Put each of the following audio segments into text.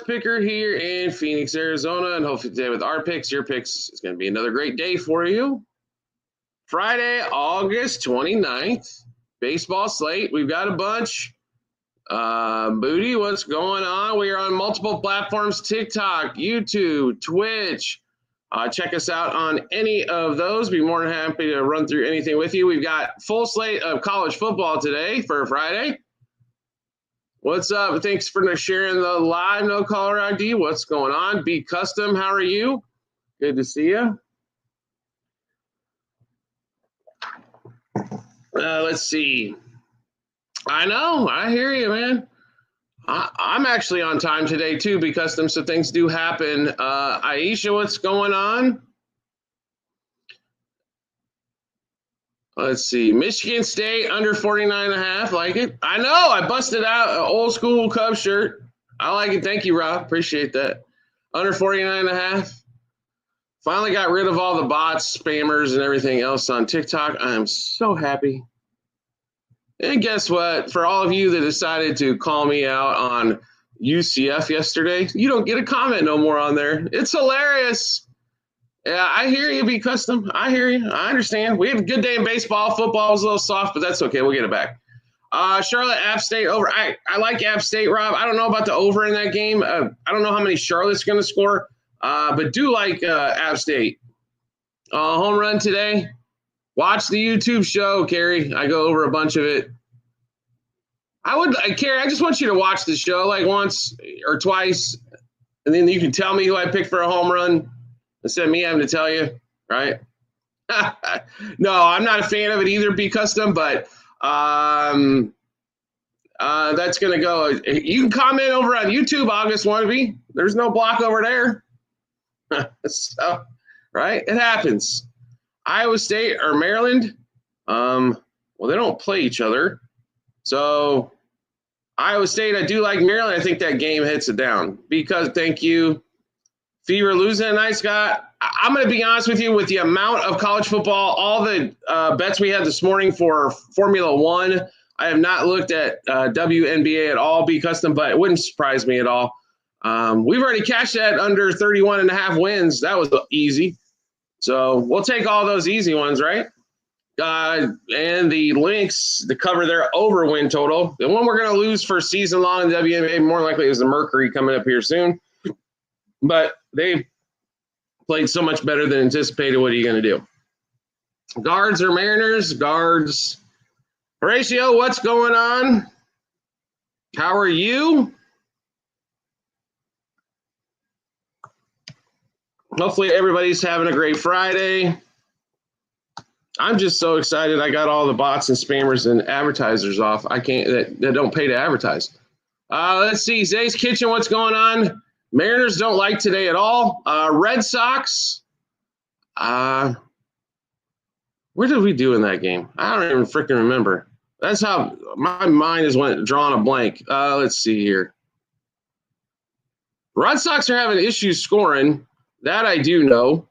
Picker here in Phoenix, Arizona, and hopefully today with our picks, your picks is going to be another great day for you. Friday, August 29th, baseball slate. We've got a bunch. Booty, what's going on? We are on multiple platforms, TikTok, YouTube, Twitch. Check us out on any of those. Be more than happy to run through anything with you. We've got full slate of college football today for Friday. What's up? Thanks for sharing the live. No caller ID. What's going on? Be Custom, how are you? Good to see you. Let's see. I know. I hear you, man. I'm actually on time today, too, Be Custom, so things do happen. Aisha, what's going on? Let's see. Michigan State under 49.5. Like it. I know. I busted out an old school Cubs shirt. I like it. Thank you, Rob. Appreciate that. Under 49.5. Finally got rid of all the bots, spammers, and everything else on TikTok. I am so happy. And guess what? For all of you that decided to call me out on UCF yesterday, you don't get a comment no more on there. It's hilarious. Yeah, I hear you, Be Custom. I hear you. I understand. We have a good day in baseball. Football was a little soft, but that's okay. We'll get it back. Charlotte, App State over. I like App State, Rob. I don't know about the over in that game. I don't know how many Charlotte's going to score, but do like App State. Home run today. Watch the YouTube show, Carrie. I go over a bunch of it. Carrie, I just want you to watch the show like once or twice, and then you can tell me who I picked for a home run. Instead of me having to tell you, right? No, I'm not a fan of it either, Be Custom, but that's going to go. You can comment over on YouTube, August Wannabe. There's no block over there. So, right? It happens. Iowa State or Maryland, well, they don't play each other. So, Iowa State, I do like Maryland. I think that game hits it down because, thank you. Fever losing tonight, Scott. I'm going to be honest with you, with the amount of college football, all the bets we had this morning for Formula One, I have not looked at WNBA at all, Be Custom, but it wouldn't surprise me at all. We've already cashed that under 31.5 wins. That was easy. So we'll take all those easy ones, right? And the links to cover their over win total. The one we're going to lose for season long in WNBA, more likely is the Mercury coming up here soon. But they played so much better than anticipated. What are you going to do? Guards or Mariners? Guards. Horatio, what's going on? How are you? Hopefully everybody's having a great Friday. I'm just so excited. I got all the bots and spammers and advertisers off. I can't that don't pay to advertise. Let's see. Zay's Kitchen, what's going on? Mariners don't like today at all. Red Sox. Where did we do in that game? I don't even freaking remember. That's how my mind is drawing a blank. Let's see here. Red Sox are having issues scoring. That I do know.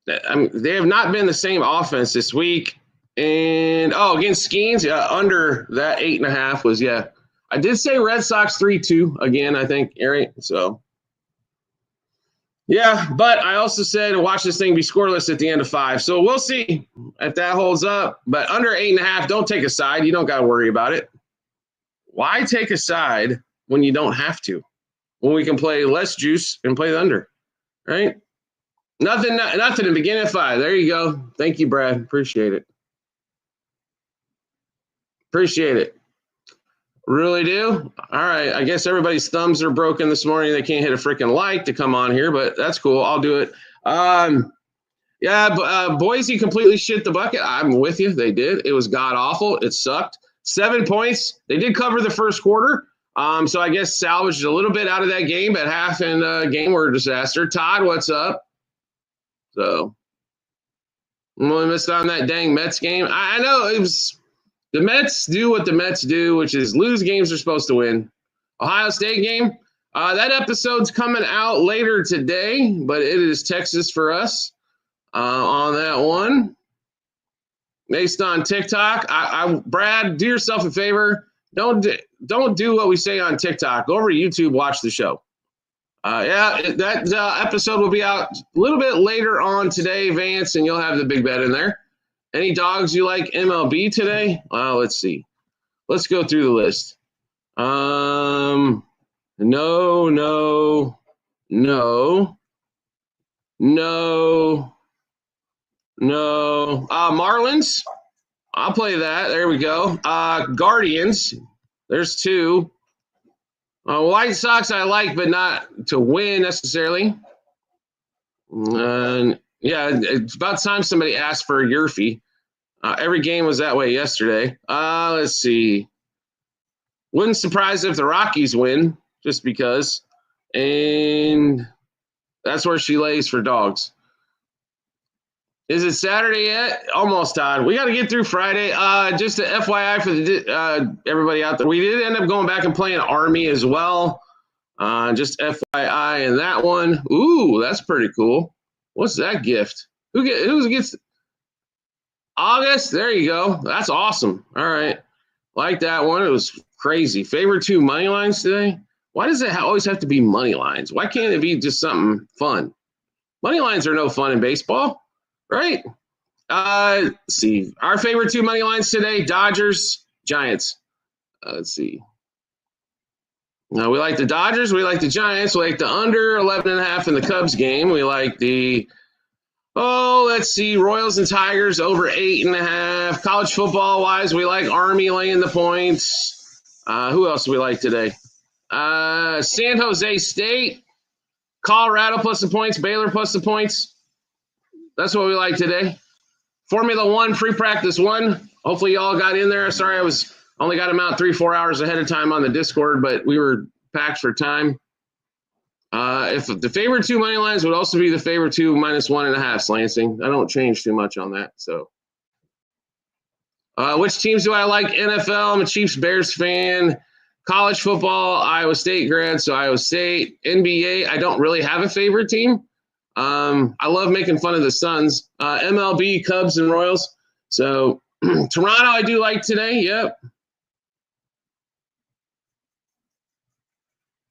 They have not been the same offense this week. And, against Skeens, under that 8.5 was, I did say Red Sox 3-2 again, I think, Eric. So, but I also said watch this thing be scoreless at the end of 5. So we'll see if that holds up. But under 8.5, don't take a side. You don't got to worry about it. Why take a side when you don't have to? When we can play less juice and play the under, right? Nothing to begin at 5. There you go. Thank you, Brad. Appreciate it. Really do? All right. I guess everybody's thumbs are broken this morning. They can't hit a freaking like to come on here, but that's cool. I'll do it. Boise completely shit the bucket. I'm with you. They did. It was god-awful. It sucked. 7 points. They did cover the first quarter. So I guess salvaged a little bit out of that game, but half and game were a disaster. Todd, what's up? So I'm really missed on that dang Mets game. I know it was the Mets do what the Mets do, which is lose games they're supposed to win. Ohio State game, that episode's coming out later today, but it is Texas for us on that one. Based on TikTok, Brad, do yourself a favor. Don't do what we say on TikTok. Go over to YouTube, watch the show. That episode will be out a little bit later on today, Vance, and you'll have the big bet in there. Any dogs you like MLB today? Let's see. Let's go through the list. No. Marlins. I'll play that. There we go. Guardians. There's 2. White Sox I like, but not to win necessarily. It's about time somebody asked for Yurfie. Every game was that way yesterday. Let's see. Wouldn't surprise if the Rockies win, just because. And that's where she lays for dogs. Is it Saturday yet? Almost, Todd. We got to get through Friday. Just a FYI for everybody out there, we did end up going back and playing Army as well. Just FYI in that one. Ooh, that's pretty cool. What's that gift? Who gets August? There you go. That's awesome. All right. Like that one. It was crazy. Favorite 2 money lines today? Why does it always have to be money lines? Why can't it be just something fun? Money lines are no fun in baseball. Right. Let's see. Our favorite 2 money lines today, Dodgers, Giants. Let's see. Now, we like the Dodgers. We like the Giants. We like the under 11.5 in the Cubs game. We like the, Royals and Tigers over 8.5. College football-wise, we like Army laying the points. Who else do we like today? San Jose State, Colorado plus the points, Baylor plus the points. That's what we like today. Formula 1, free practice 1. Hopefully y'all got in there. Sorry, I only got them out 3-4 hours ahead of time on the Discord, but we were packed for time. If the favorite 2 money lines would also be the favorite 2 minus 1.5, Lansing. I don't change too much on that. So, which teams do I like? NFL, I'm a Chiefs-Bears fan. College football, Iowa State grad, so Iowa State. NBA, I don't really have a favorite team. I love making fun of the Suns. MLB, Cubs, and Royals. So Toronto, I do like today. Yep.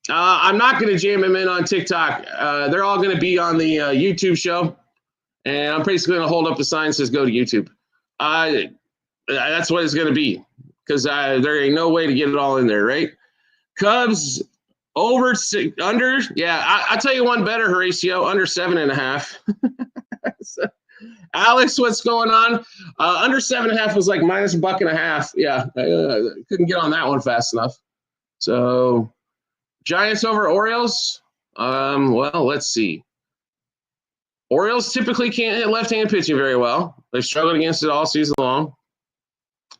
I'm not going to jam them in on TikTok. They're all going to be on the YouTube show. And I'm basically going to hold up a sign that says go to YouTube. That's what it's going to be because there ain't no way to get it all in there, right? Cubs over, under. Yeah, I'll tell you one better, Horatio, under 7.5. So, Alex, what's going on? Under 7.5 was like minus $1.50. Yeah, couldn't get on that one fast enough. So Giants over Orioles. Well, let's see. Orioles typically can't hit left-hand pitching very well. They struggled against it all season long.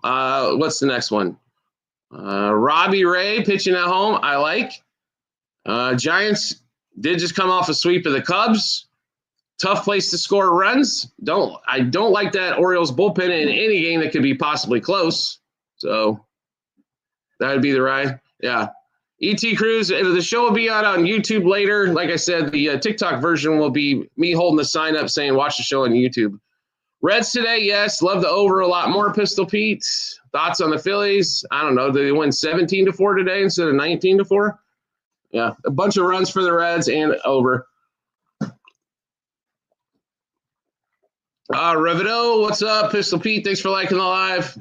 What's the next one? Robbie Ray pitching at home. I like. Giants did just come off a sweep of the Cubs. Tough place to score runs. I don't like that Orioles bullpen in any game that could be possibly close. So that would be the ride. Yeah. E.T. Cruz, the show will be out on YouTube later. Like I said, the TikTok version will be me holding the sign up saying watch the show on YouTube. Reds today, yes. Love the over a lot more, Pistol Pete. Thoughts on the Phillies? I don't know. Did they win 17-4 today instead of 19-4? Yeah, a bunch of runs for the Reds and over. Revido, what's up? Pistol Pete, thanks for liking the live.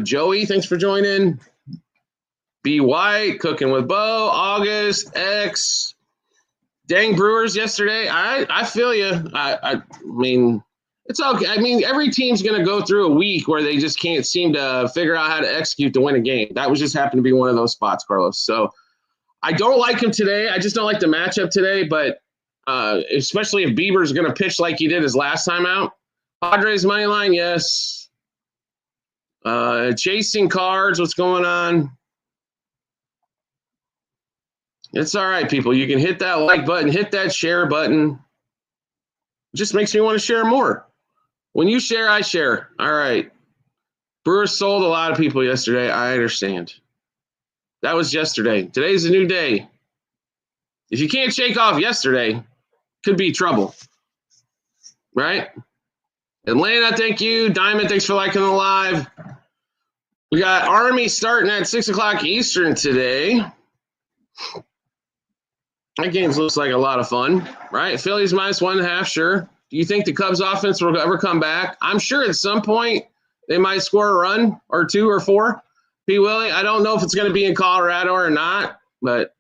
Joey, thanks for joining. B. White, Cooking with Bo, August, X. Dang Brewers yesterday. I feel you. I mean, it's okay. I mean, every team's going to go through a week where they just can't seem to figure out how to execute to win a game. That was just happened to be one of those spots, Carlos. So I don't like him today. I just don't like the matchup today, but especially if Bieber's going to pitch like he did his last time out. Padres money line, yes. Chasing cards, what's going on? It's all right, people. You can hit that like button, hit that share button. It just makes me want to share more. When you share, I share. All right. Brewers sold a lot of people yesterday. I understand. That was yesterday. Today's a new day. If you can't shake off yesterday, could be trouble. Right? Atlanta, thank you. Diamond, thanks for liking the live. We got Army starting at 6 o'clock Eastern today. That game looks like a lot of fun, right? Phillies -1.5, sure. Do you think the Cubs offense will ever come back? I'm sure at some point they might score a run or two or four. P. Willie, I don't know if it's going to be in Colorado or not, but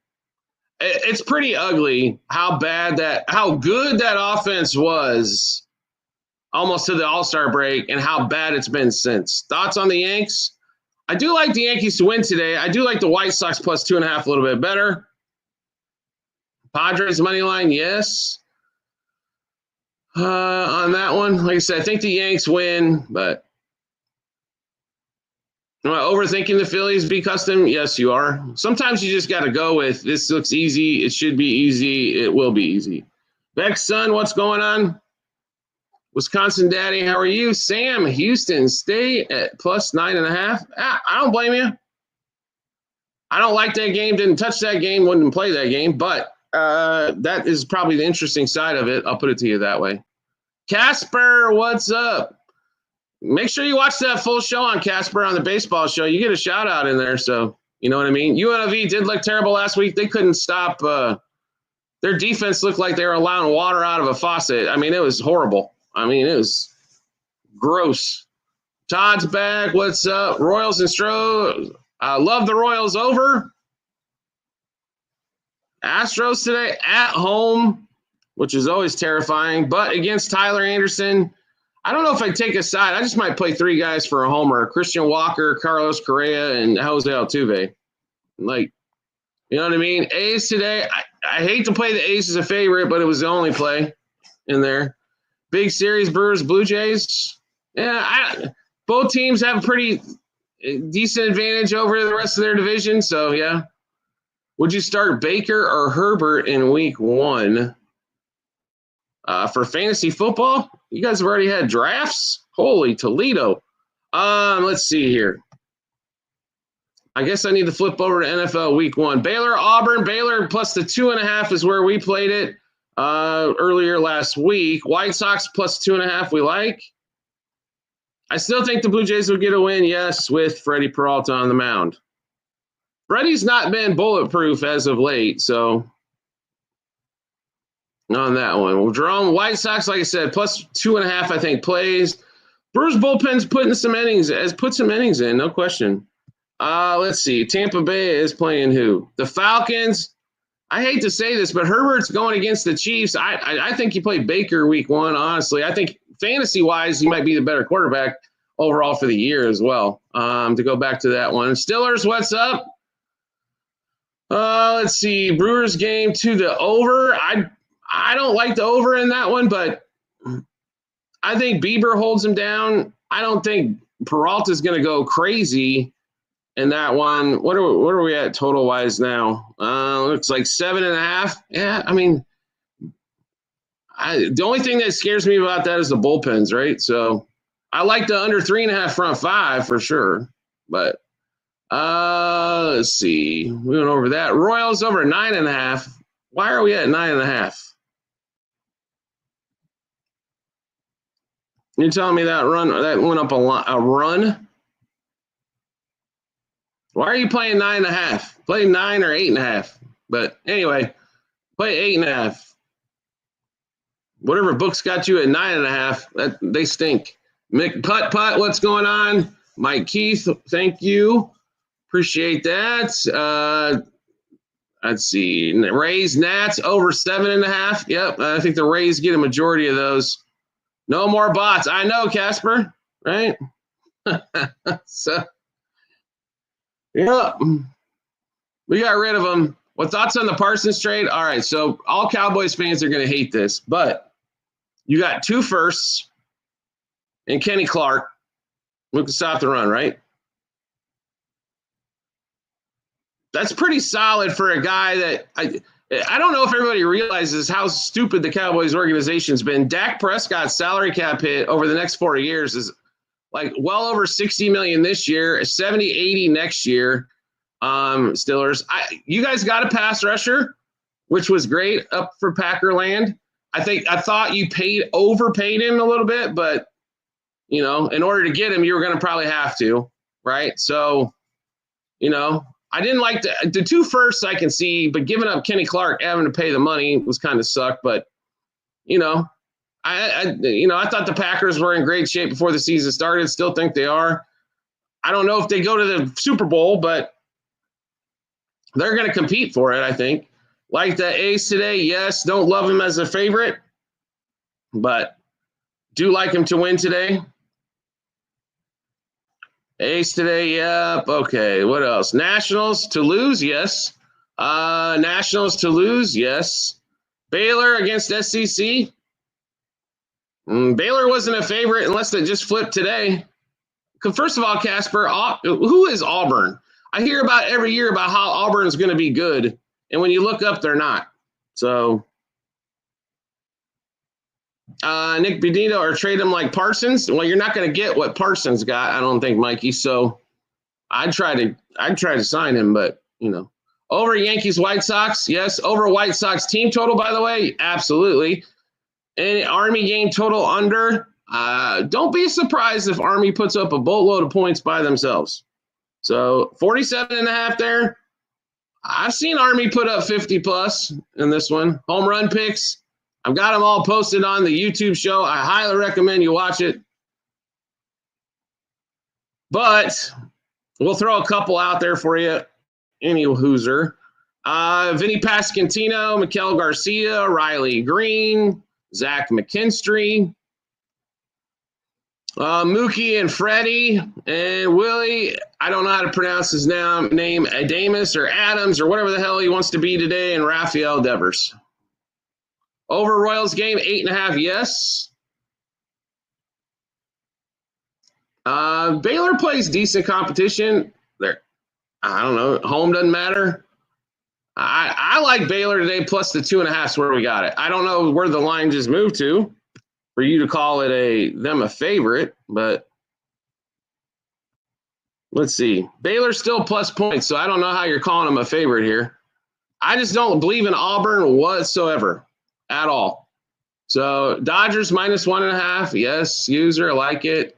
it's pretty ugly how good that offense was almost to the All-Star break and how bad it's been since. Thoughts on the Yanks? I do like the Yankees to win today. I do like the White Sox +2.5 a little bit better. Padres money line, yes. On that one, like I said, I think the Yanks win, but am I overthinking the Phillies be custom? Yes, you are. Sometimes you just got to go with this looks easy. It should be easy. It will be easy. Beck's son, what's going on? Wisconsin Daddy, how are you? Sam, Houston State at +9.5. I don't blame you. I don't like that game. Didn't touch that game. Wouldn't play that game. But that is probably the interesting side of it. I'll put it to you that way. Casper, what's up? Make sure you watch that full show on Casper on the baseball show. You get a shout out in there. So, you know what I mean? UNLV did look terrible last week. They couldn't stop. Their defense looked like they were allowing water out of a faucet. I mean, it was horrible. I mean, it was gross. Todd's back. What's up? Royals and Stros. I love the Royals over. Astros today at home, which is always terrifying, but against Tyler Anderson. I don't know if I'd take a side. I just might play three guys for a homer. Christian Walker, Carlos Correa, and Jose Altuve. Like, you know what I mean? A's today. I hate to play the A's as a favorite, but it was the only play in there. Big series, Brewers, Blue Jays. Yeah, both teams have a pretty decent advantage over the rest of their division. So, yeah. Would you start Baker or Herbert in week 1? For fantasy football? You guys have already had drafts? Holy Toledo. Let's see here. I guess I need to flip over to NFL week 1. Baylor, Auburn. Baylor plus the 2.5 is where we played it earlier last week. White Sox plus 2.5 we like. I still think the Blue Jays will get a win, yes, with Freddie Peralta on the mound. Freddie's not been bulletproof as of late, so on that one. Well, Jerome, White Sox, like I said, plus 2.5, I think, plays. Brewers bullpen's put some innings in, no question. Let's see. Tampa Bay is playing who? The Falcons. I hate to say this, but Herbert's going against the Chiefs. I think you play Baker week 1, honestly. I think fantasy-wise, he might be the better quarterback overall for the year as well. To go back to that one. Stillers, what's up? Let's see. Brewers game to the over. I don't like the over in that one, but I think Bieber holds him down. I don't think Peralta's going to go crazy in that one. What are we at total wise now? Looks like 7.5. Yeah, I mean, the only thing that scares me about that is the bullpens, right? So I like the under 3.5 front 5 for sure. But let's see. We went over that. Royals over 9.5. Why are we at 9.5? You're telling me that went up a run? Why are you playing 9.5? Play 9 or 8.5. But anyway, play 8.5. Whatever books got you at 9.5, they stink. Mick Putt, what's going on? Mike Keith, thank you. Appreciate that. Let's see. Rays, Nats over 7.5. Yep, I think the Rays get a majority of those. No more bots. I know, Casper, right? So, yeah, we got rid of them. What thoughts on the Parsons trade? All right, so all Cowboys fans are going to hate this, but you got 2 firsts and Kenny Clark who can stop the run, right? That's pretty solid for a guy that I don't know if everybody realizes how stupid the Cowboys organization's been. Dak Prescott's salary cap hit over the next 4 years is like well over $60 million this year, 70, 80 next year. Stillers, you guys got a pass rusher, which was great up for Packerland. I thought you overpaid him a little bit, but you know, in order to get him, you were going to probably have to. right? So, I didn't like the two firsts I can see, but giving up Kenny Clark, having to pay the money was kind of sucked. But, I thought the Packers were in great shape before the season started. Still think they are. I don't know if they go to the Super Bowl, but they're going to compete for it, I think. Like the A's today, yes. Don't love him as a favorite, but do like him to win today. A's today, yep. Okay, what else? Nationals to lose, yes. Nationals to lose, yes. Baylor against SEC. Baylor wasn't a favorite unless they just flipped today. First of all, Casper, who is Auburn? I hear about every year about how Auburn's going to be good, and when you look up, they're not. So, Nick Benito or trade him like Parsons. Well, you're not going to get what Parsons got, I don't think, Mikey. So, I'd try to sign him, but over Yankees White Sox, yes. Over White Sox team total, by the way, absolutely. And Army game total under. Don't be surprised if Army puts up a boatload of points by themselves. So 47.5 there. I've seen Army put up 50 plus in this one. Home run picks. I've got them all posted on the YouTube show. I highly recommend you watch it. But we'll throw a couple out there for you. Any Hooser. Vinny Pasquantino, Miguel Garcia, Riley Green, Zach McKinstry, Mookie and Freddie and Willie. I don't know how to pronounce his name, Adamus or Adams or whatever the hell he wants to be today, and Rafael Devers. Over Royals game, 8.5, yes. Baylor plays decent competition. I don't know. Home doesn't matter. I like Baylor today plus the 2.5 is where we got it. I don't know where the line just moved to for you to call it them a favorite, but let's see. Baylor's still plus points, so I don't know how you're calling them a favorite here. I just don't believe in Auburn whatsoever at all. So Dodgers minus 1.5. Yes, user, I like it.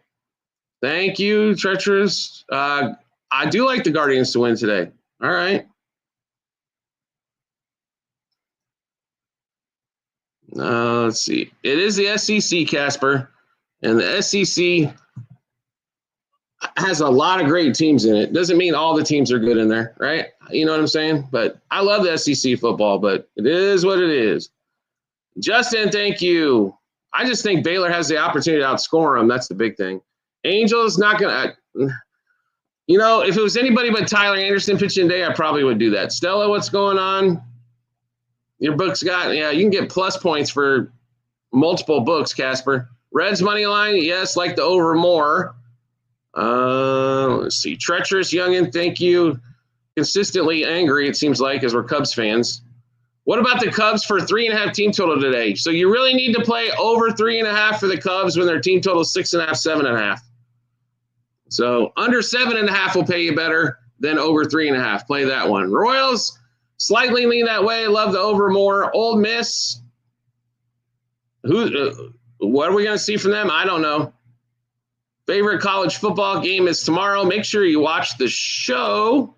Thank you, Treacherous. I do like the Guardians to win today. All right. Let's see. It is the SEC, Casper, and the SEC has a lot of great teams in it. Doesn't mean all the teams are good in there, right? You know what I'm saying? But I love the SEC football, but it is what it is. Justin, thank you. I just think Baylor has the opportunity to outscore them. That's the big thing. Angels not going to – if it was anybody but Tyler Anderson pitching today, I probably would do that. Stella, what's going on? Your book's got – you can get plus points for multiple books, Casper. Reds money line, yes, like the over more. Let's see. Treacherous Youngin, thank you. Consistently angry, it seems like, as we're Cubs fans. What about the Cubs for 3.5 team total today? So you really need to play over 3.5 for the Cubs when their team total is 6.5, 7.5. So under 7.5 will pay you better than over 3.5. Play that one. Royals, slightly lean that way. Love the over more. Ole Miss. What are we going to see from them? I don't know. Favorite college football game is tomorrow. Make sure you watch the show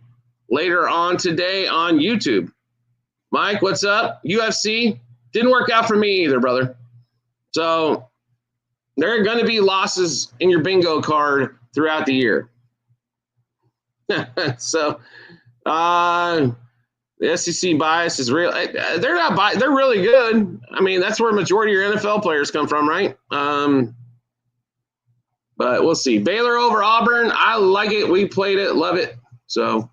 later on today on YouTube. Mike, what's up? UFC didn't work out for me either, brother. So there are going to be losses in your bingo card throughout the year. So the SEC bias is real. They're not biased. They're really good. I mean, that's where a majority of your NFL players come from, right? But we'll see. Baylor over Auburn. I like it. We played it. Love it. So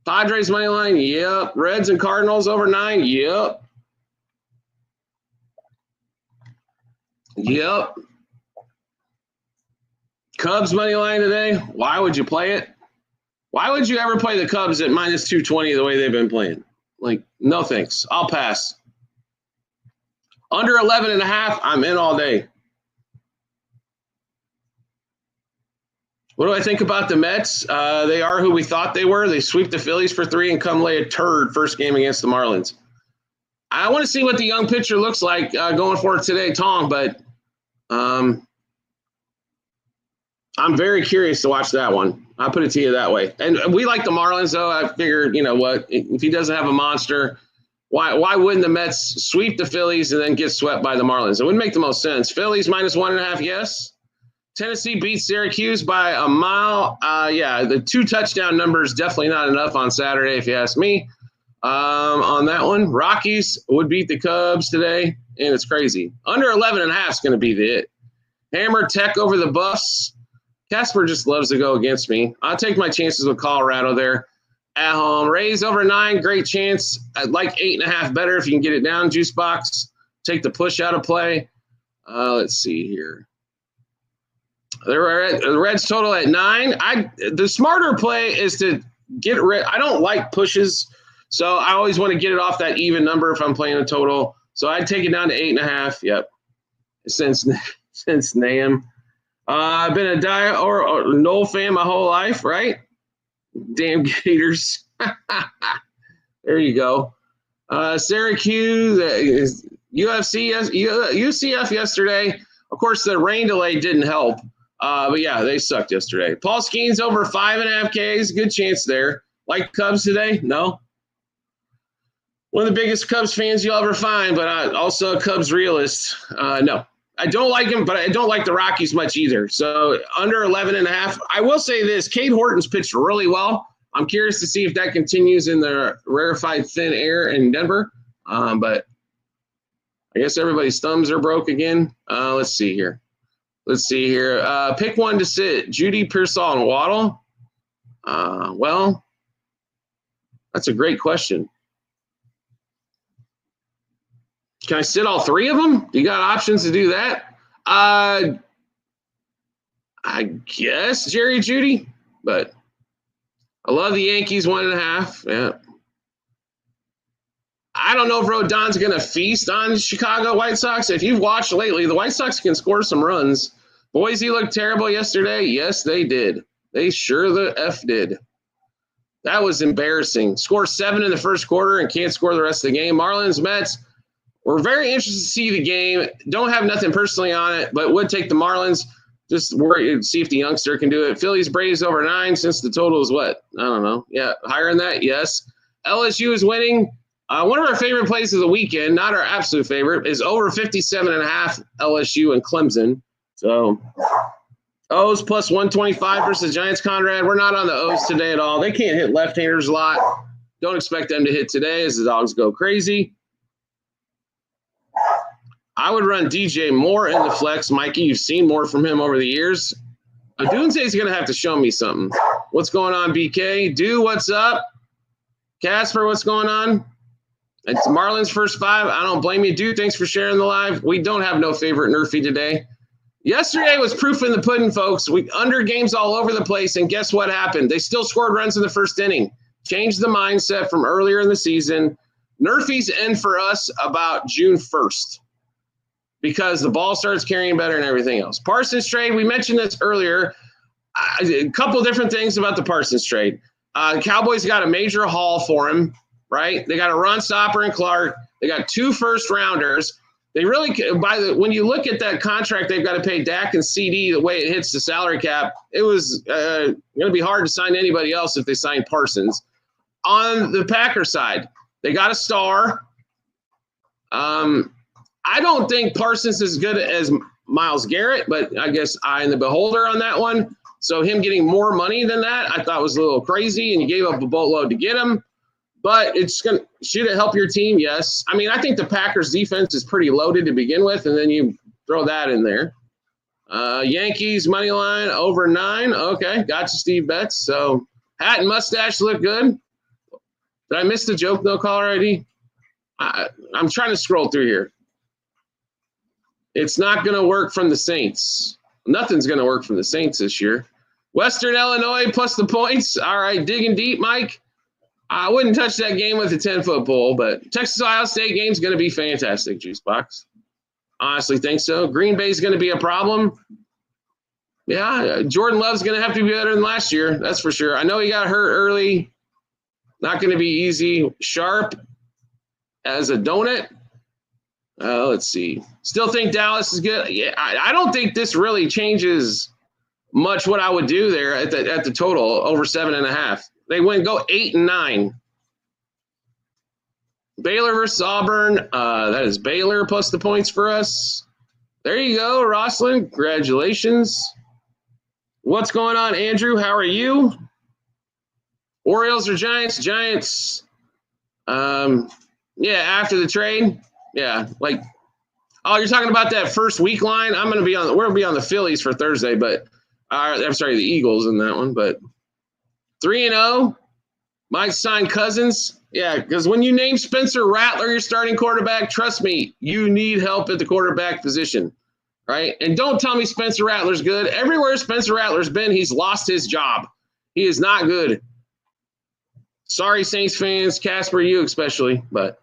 Padres money line. Yep. Reds and Cardinals over 9. Yep. Yep. Cubs money line today. Why would you play it? Why would you ever play the Cubs at minus 220 the way they've been playing? Like, no thanks. I'll pass. Under 11.5, I'm in all day. What do I think about the Mets? They are who we thought they were. They sweep the Phillies for 3 and come lay a turd first game against the Marlins. I want to see what the young pitcher looks like going for it today, Tom, but I'm very curious to watch that one. I'll put it to you that way. And we like the Marlins, though. I figured, you know what, if he doesn't have a monster, why wouldn't the Mets sweep the Phillies and then get swept by the Marlins? It wouldn't make the most sense. Phillies -1.5, yes. Tennessee beats Syracuse by a mile. Yeah, the 2 touchdown number is definitely not enough on Saturday, if you ask me. On that one, Rockies would beat the Cubs today, and it's crazy. Under 11.5 is going to be the it. Hammer Tech over the Buffs. Casper just loves to go against me. I'll take my chances with Colorado there at home. Rays over 9, great chance. I'd like 8.5 better if you can get it down. Juice box, take the push out of play. Let's see here. The Reds total at 9. The smarter play is to get rid. I don't like pushes, so I always want to get it off that even number if I'm playing a total. So I'd take it down to 8.5. Yep. Since NAM. I've been a Diet or Noel fan my whole life, right? Damn Gators. There you go. Syracuse, UCF yesterday. Of course, the rain delay didn't help. But yeah, they sucked yesterday. Paul Skeens over 5.5 Ks. Good chance there. Like Cubs today? No. One of the biggest Cubs fans you'll ever find, but also a Cubs realist. No. I don't like him, but I don't like the Rockies much either. So under 11.5. I will say this. Cade Horton's pitched really well. I'm curious to see if that continues in the rarefied thin air in Denver. But I guess everybody's thumbs are broke again. Let's see here. Pick one to sit. Judy, Pearsall, and Waddle. Well, that's a great question. Can I sit all 3 of them? You got options to do that? I guess Jerry Judy, but I love the Yankees 1.5. Yeah. I don't know if Rodon's going to feast on Chicago White Sox. If you've watched lately, the White Sox can score some runs. Boise looked terrible yesterday. Yes, they did. They sure the F did. That was embarrassing. Score 7 in the first quarter and can't score the rest of the game. Marlins, Mets. We're very interested to see the game. Don't have nothing personally on it, but would take the Marlins. Just worry, see if the youngster can do it. Phillies, Braves over 9 since the total is what? I don't know. Yeah, higher than that, yes. LSU is winning. One of our favorite plays of the weekend, not our absolute favorite, is over 57.5 LSU and Clemson. So O's plus 125 versus Giants. Conrad, we're not on the O's today at all. They can't hit left-handers a lot. Don't expect them to hit today as the dogs go crazy. I would run DJ Moore in the flex. Mikey, you've seen more from him over the years. Dunze's going to have to show me something. What's going on, BK? What's up? Casper, what's going on? It's Marlins first 5. I don't blame you. Thanks for sharing the live. We don't have no favorite Nerfy today. Yesterday was proof in the pudding, folks. We under games all over the place, and guess what happened? They still scored runs in the first inning. Changed the mindset from earlier in the season. Nerfies end for us about June 1st. Because the ball starts carrying better and everything else. Parsons trade, we mentioned this earlier. A couple different things about the Parsons trade. Cowboys got a major haul for him, right? They got a run stopper in Clark. They got 2 first-rounders. They really, when you look at that contract, they've got to pay Dak and CD the way it hits the salary cap. It was going to be hard to sign anybody else if they signed Parsons. On the Packers side, they got a star. I don't think Parsons is as good as Myles Garrett, but I guess I am the beholder on that one. So him getting more money than that, I thought was a little crazy, and you gave up a boatload to get him. But should it help your team? Yes. I mean, I think the Packers defense is pretty loaded to begin with, and then you throw that in there. Yankees money line over 9. Okay, got you, Steve Betts. So hat and mustache look good. Did I miss the joke, though, caller ID? I'm trying to scroll through here. It's not going to work from the Saints. Nothing's going to work from the Saints this year. Western Illinois plus the points. All right, digging deep, Mike. I wouldn't touch that game with a 10-foot pole, but Texas-Ohio State game's going to be fantastic, Juicebox. Honestly think so. Green Bay's going to be a problem. Yeah, Jordan Love's going to have to be better than last year. That's for sure. I know he got hurt early. Not going to be easy. Sharp as a donut. Let's see. Still think Dallas is good. Yeah, I don't think this really changes much what I would do there at the total over 7.5. They go 8 and 9. Baylor versus Auburn. That is Baylor plus the points for us. There you go, Rosalind. Congratulations. What's going on, Andrew? How are you? Orioles or Giants? Giants. Yeah, after the trade. Yeah, like, oh, you're talking about that first week line? We're gonna be on the Phillies for Thursday, but I'm sorry, the Eagles in that one. But 3-0. Might sign Cousins. Yeah, because when you name Spencer Rattler your starting quarterback, trust me, you need help at the quarterback position, right? And don't tell me Spencer Rattler's good. Everywhere Spencer Rattler's been, he's lost his job. He is not good. Sorry, Saints fans, Casper, you especially, but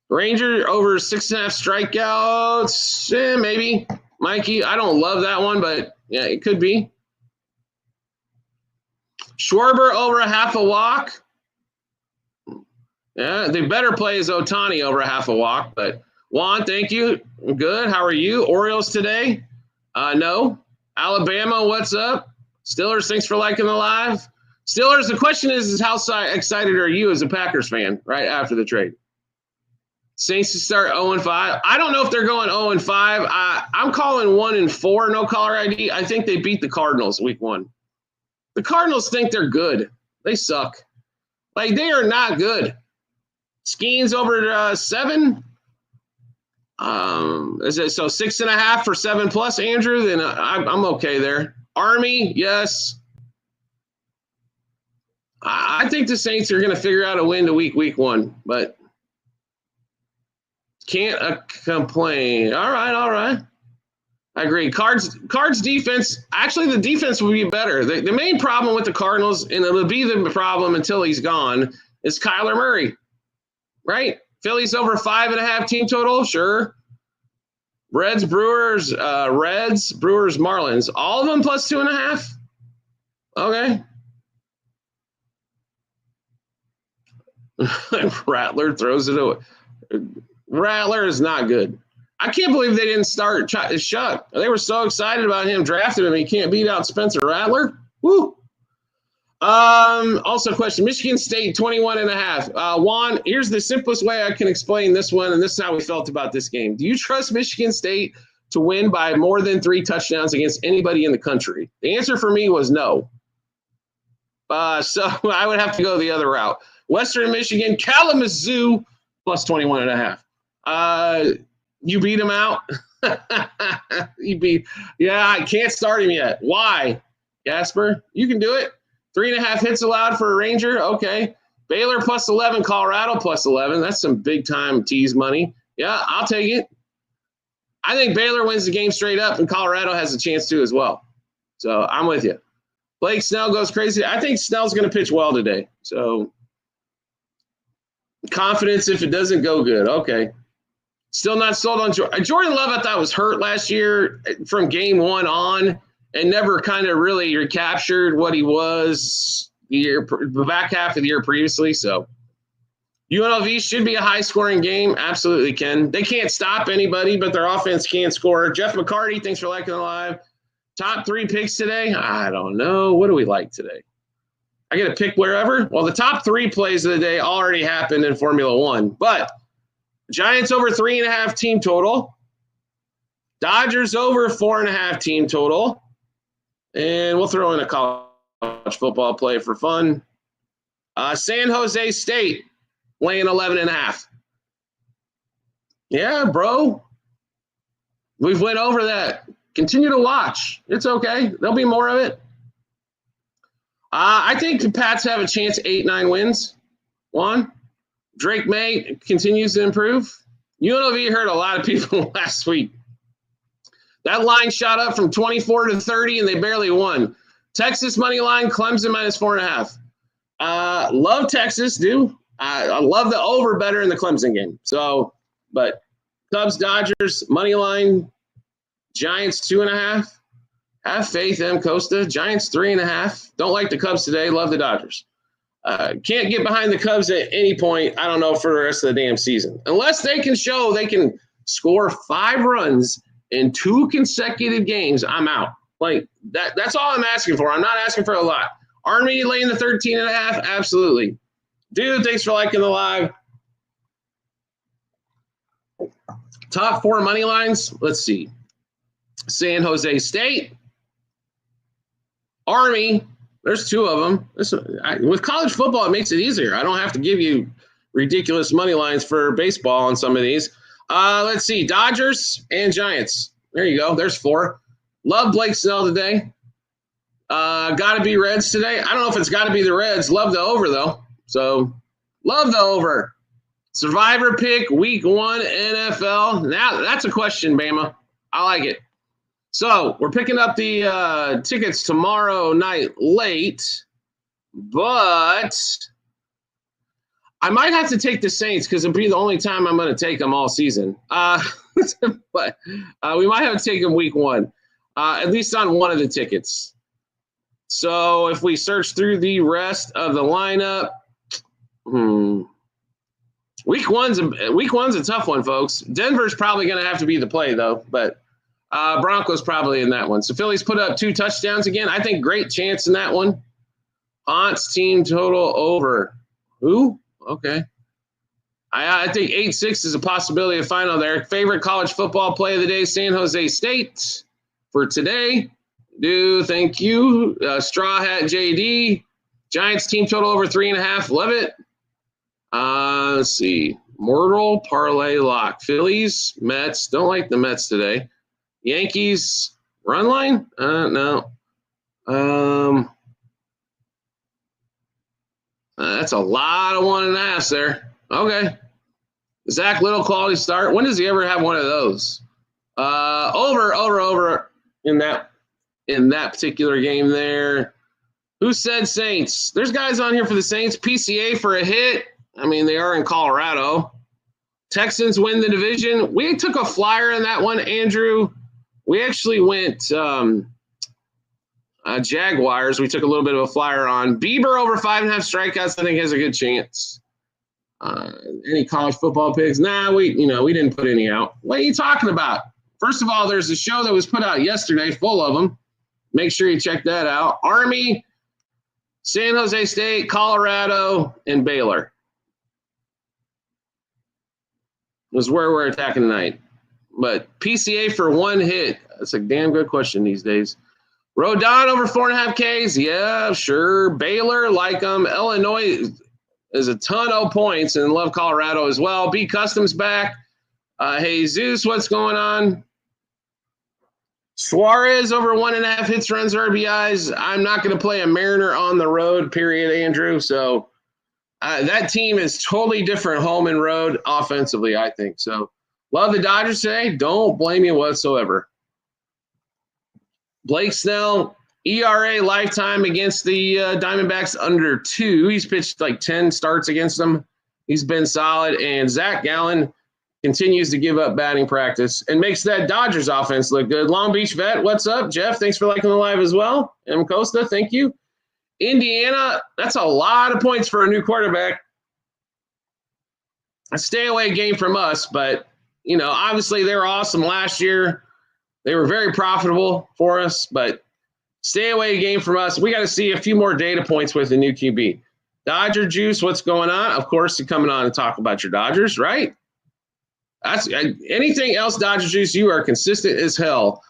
Ranger over 6.5 strikeouts, maybe. Mikey, I don't love that one, but yeah, it could be. Schwarber over a half a walk. Yeah, the better play is Ohtani over a half a walk, but Juan, thank you. Good. How are you? Orioles today? No. Alabama, what's up? Steelers, thanks for liking the live. Steelers, the question is how excited are you as a Packers fan right after the trade? Saints to start 0-5. I don't know if they're going 0-5. I'm calling 1-4, no caller ID. I think they beat the Cardinals week 1. The Cardinals think they're good. They suck. Like, they are not good. Skeens over 7. Is it so 6.5 for 7+, Andrew? Then I'm okay there. Army, yes. I think the Saints are going to figure out a win to week 1, but can't complain. All right. I agree. Cards defense, actually the defense will be better. The main problem with the Cardinals, and it'll be the problem until he's gone, is Kyler Murray, right? Phillies over 5.5 team total, sure. Reds, Brewers, Marlins, all of them plus 2.5. Okay. Rattler throws it away. Rattler is not good. I can't believe they didn't start Shuck. They were so excited about him drafting him. He can't beat out Spencer Rattler. Woo. Also, question: Michigan State 21.5. Juan, here's the simplest way I can explain this one, and this is how we felt about this game. Do you trust Michigan State to win by more than 3 touchdowns against anybody in the country? The answer for me was no. So I would have to go the other route. Western Michigan, Kalamazoo plus 21.5. You beat him out. I can't start him yet. Why? Gasper, you can do it. 3.5 hits allowed for a Ranger. Okay. Baylor plus 11, Colorado plus 11. That's some big time tease money. Yeah, I'll take it. I think Baylor wins the game straight up, and Colorado has a chance to as well. So I'm with you. Blake Snell goes crazy. I think Snell's going to pitch well today. So confidence if it doesn't go good. Okay. Still not sold on Jordan. Jordan Love, I thought, was hurt last year from game 1 on and never kind of really recaptured what he was the back half of the year previously. So UNLV should be a high-scoring game. Absolutely can. They can't stop anybody, but their offense can score. Jeff McCarty, thanks for liking the live. Top 3 picks today? I don't know. What do we like today? I get to pick wherever? Well, the top 3 plays of the day already happened in Formula 1, but Giants over 3.5 team total. Dodgers over 4.5 team total. And we'll throw in a college football play for fun. San Jose State laying 11.5. Yeah, bro. We've went over that. Continue to watch. It's okay. There'll be more of it. I think the Pats have a chance 8-9 wins. Juan. Drake May continues to improve. UNLV hurt a lot of people last week. That line shot up from 24 to 30, and they barely won. Texas money line, Clemson minus 4.5. Love Texas, do. I love the over better in the Clemson game. So, but Cubs, Dodgers, money line, Giants 2.5. Have faith, M. Costa. Giants 3.5. Don't like the Cubs today. Love the Dodgers. Can't get behind the Cubs at any point, I don't know, for the rest of the damn season. Unless they can show they can score 5 runs in 2 consecutive games, I'm out. Like that's all I'm asking for. I'm not asking for a lot. Army laying the 13.5, absolutely. Dude, thanks for liking the live. Top 4 money lines. Let's see. San Jose State, Army. There's 2 of them. With college football, it makes it easier. I don't have to give you ridiculous money lines for baseball on some of these. Let's see. Dodgers and Giants. There you go. There's 4. Love Blake Snell today. Got to be Reds today. I don't know if it's got to be the Reds. Love the over, though. So, love the over. Survivor pick, week 1 NFL. Now, that's a question, Bama. I like it. So, we're picking up the tickets tomorrow night late, but I might have to take the Saints because it'll be the only time I'm going to take them all season. But we might have to take them week 1, at least on one of the tickets. So, if we search through the rest of the lineup, Week one's a tough one, folks. Denver's probably going to have to be the play, though, but Broncos probably in that one. So Phillies put up 2 touchdowns again. I think great chance in that one. Ponce team total over. Who? Okay. I think 8-6 is a possibility of final there. Favorite college football play of the day, San Jose State for today. Thank you. Straw Hat JD. Giants team total over 3.5. Love it. Let's see. Mortal parlay lock. Phillies, Mets. Don't like the Mets today. Yankees run line? No. That's a lot of 1.5 there. Okay. Zach Little quality start. When does he ever have one of those? Over in that particular game there. Who said Saints? There's guys on here for the Saints. PCA for a hit. I mean, they are in Colorado. Texans win the division. We took a flyer in that one, Andrew. We actually went Jaguars. We took a little bit of a flyer on. Bieber over 5.5 strikeouts, I think has a good chance. Any college football picks? Nah, we didn't put any out. What are you talking about? First of all, there's a show that was put out yesterday, full of them. Make sure you check that out. Army, San Jose State, Colorado, and Baylor is where we're attacking tonight. But PCA for 1 hit. That's a damn good question these days. Rodon over 4.5 Ks. Yeah, sure. Baylor, like them. Illinois is a ton of points and love Colorado as well. B Customs back. Jesus, what's going on? Suarez over 1.5 hits, runs, RBIs. I'm not going to play a Mariner on the road, period, Andrew. So that team is totally different home and road offensively, I think. So love the Dodgers today. Don't blame me whatsoever. Blake Snell, ERA lifetime against the Diamondbacks under 2. He's pitched like 10 starts against them. He's been solid. And Zach Gallen continues to give up batting practice and makes that Dodgers offense look good. Long Beach Vet, what's up? Jeff, thanks for liking the live as well. M. Costa, thank you. Indiana, that's a lot of points for a new quarterback. A stay away game from us, but, obviously they were awesome last year. They were very profitable for us, but stay away game from us. We got to see a few more data points with the new QB. Dodger Juice, what's going on? Of course, you're coming on and talk about your Dodgers, right? That's anything else, Dodger Juice, you are consistent as hell.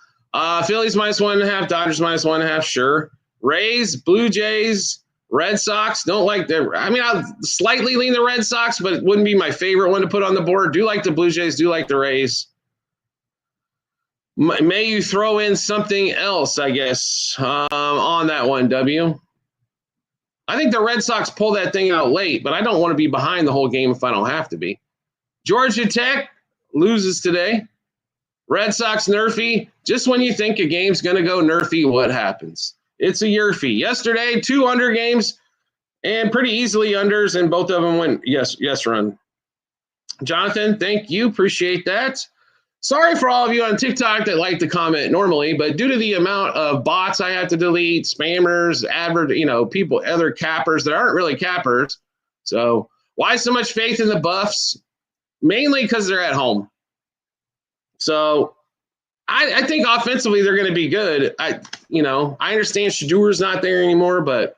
Phillies -1.5, Dodgers -1.5, sure. Rays, Blue Jays, Red Sox, don't like I'll slightly lean the Red Sox, but it wouldn't be my favorite one to put on the board. Do like the Blue Jays, do like the Rays. May you throw in something else, I guess, on that one, W. I think the Red Sox pull that thing out late, but I don't want to be behind the whole game if I don't have to be. Georgia Tech loses today. Red Sox nerfy. Just when you think a game's going to go nerfy, what happens? It's a yerfy. Yesterday, 2 under games and pretty easily unders, and both of them went yes run. Jonathan, thank you. Appreciate that. Sorry for all of you on TikTok that like to comment normally, but due to the amount of bots I have to delete, spammers, people, other cappers that aren't really cappers. So why so much faith in the Buffs? Mainly because they're at home. So I think offensively they're going to be good. I understand Shadour's not there anymore, but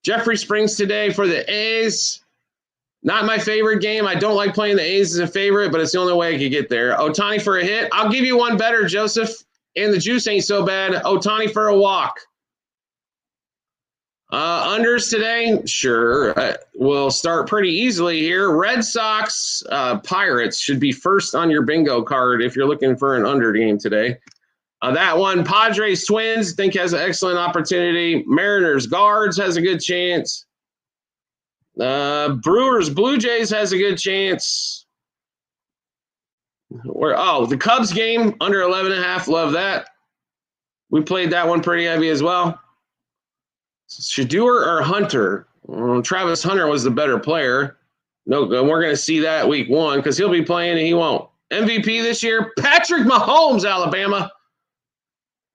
Jeffrey Springs today for the A's. Not my favorite game. I don't like playing the A's as a favorite, but it's the only way I could get there. Ohtani for a hit. I'll give you one better, Joseph. And the juice ain't so bad. Ohtani for a walk. Unders today, sure. We'll start pretty easily here. Red Sox, Pirates should be first on your bingo card if you're looking for an under game today. That one, Padres, Twins, think has an excellent opportunity. Mariners, Guards has a good chance. Brewers, Blue Jays has a good chance. The Cubs game, under 11.5, love that. We played that one pretty heavy as well. Shadeur or Hunter? Travis Hunter was the better player. No, we're going to see that week 1 because he'll be playing and he won't. MVP this year, Patrick Mahomes, Alabama.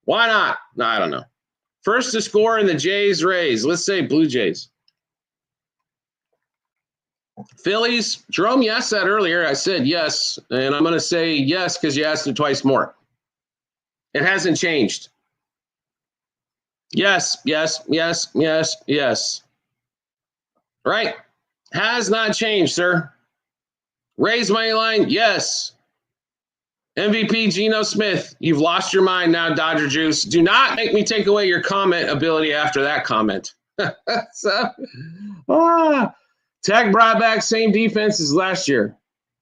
Why not? No, I don't know. First to score in the Jays, Rays. Let's say Blue Jays. Phillies, Jerome, you asked that earlier. I said yes, and I'm going to say yes because you asked it twice more. It hasn't changed. Yes. Right? Has not changed, sir. Raise money line, yes. MVP Geno Smith. You've lost your mind now, Dodger Juice. Do not make me take away your comment ability after that comment. Tech brought back same defense as last year.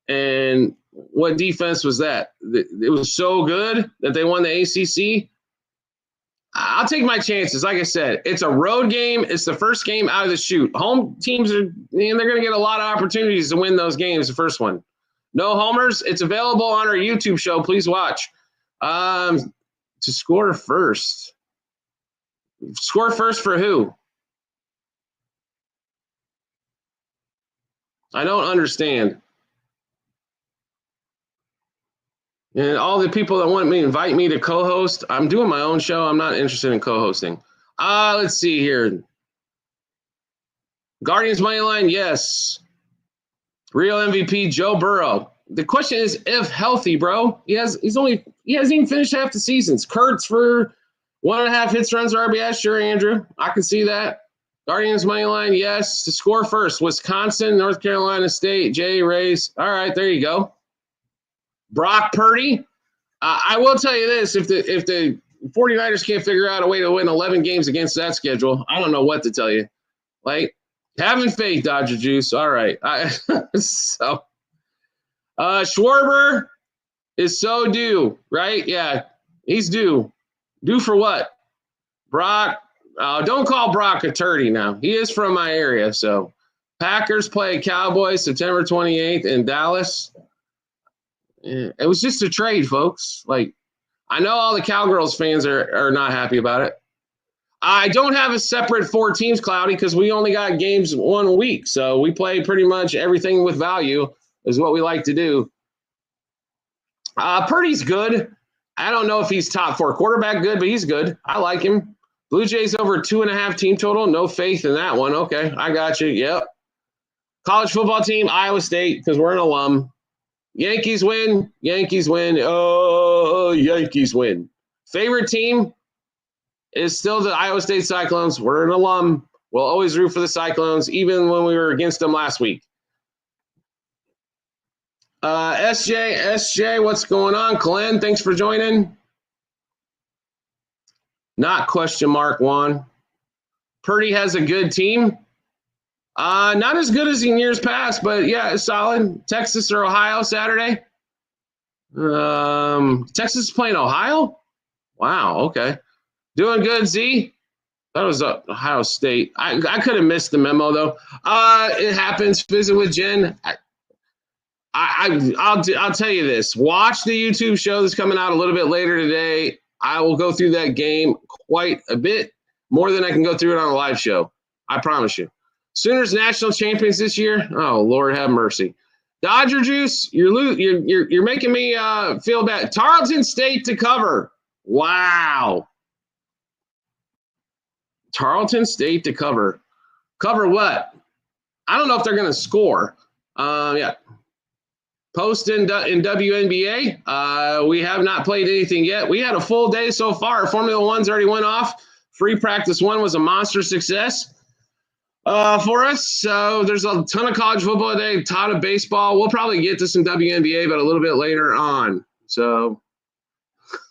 And what defense was that? It was so good that they won the ACC. I'll take my chances. Like I said, it's a road game. It's the first game out of the chute. Home teams they're going to get a lot of opportunities to win those games. The first one, no homers. It's available on our YouTube show. Please watch. To score first. Score first for who? I don't understand. And all the people that want me to invite me to co-host, I'm doing my own show. I'm not interested in co-hosting. Let's see here. Guardians money line, yes. Real MVP, Joe Burrow. The question is if healthy, bro. He hasn't even finished half the seasons. Kurtz for 1.5 hits, runs, RBI. Sure, Andrew. I can see that. Guardians money line, yes. To score first, Wisconsin, North Carolina State, Jay Rays. All right, there you go. Brock Purdy. I will tell you this: if the 49ers can't figure out a way to win 11 games against that schedule, I don't know what to tell you. Like, having faith, Dodger Juice. All right. Schwarber is so due, right? Yeah, he's due. Due for what? Brock. Don't call Brock a turdy now. He is from my area. So Packers play Cowboys September 28th in Dallas. It was just a trade, folks. Like, I know all the Cowgirls fans are not happy about it. I don't have a separate 4 teams, Cloudy, because we only got games 1 week. So we play pretty much everything with value is what we like to do. Purdy's good. I don't know if he's top 4 quarterback good, but he's good. I like him. Blue Jays over 2.5 team total. No faith in that one. Okay, I got you. Yep. College football team, Iowa State, because we're an alum. Yankees win. Oh, Yankees win. Favorite team is still the Iowa State Cyclones. We're an alum. We'll always root for the Cyclones, even when we were against them last week. SJ, what's going on? Glenn, thanks for joining. Not question mark, Juan. Purdy has a good team. Not as good as in years past, but yeah, it's solid. Texas or Ohio Saturday. Texas is playing Ohio? Wow, okay. Doing good, Z? That was Ohio State. I could have missed the memo, though. It happens. Visit with Jen. I'll tell you this. Watch the YouTube show that's coming out a little bit later today. I will go through that game quite a bit more than I can go through it on a live show. I promise you. Sooners national champions this year. Oh, Lord have mercy. Dodger Juice, you're making me feel bad. Tarleton State to cover. Wow. Tarleton State to cover. Cover what? I don't know if they're going to score. Yeah. post in WNBA. We have not played anything yet. We had a full day so far. Formula One's already went off. Free practice 1 was a monster success for us. So there's a ton of college football today, a ton of baseball. We'll probably get to some WNBA, but a little bit later on. So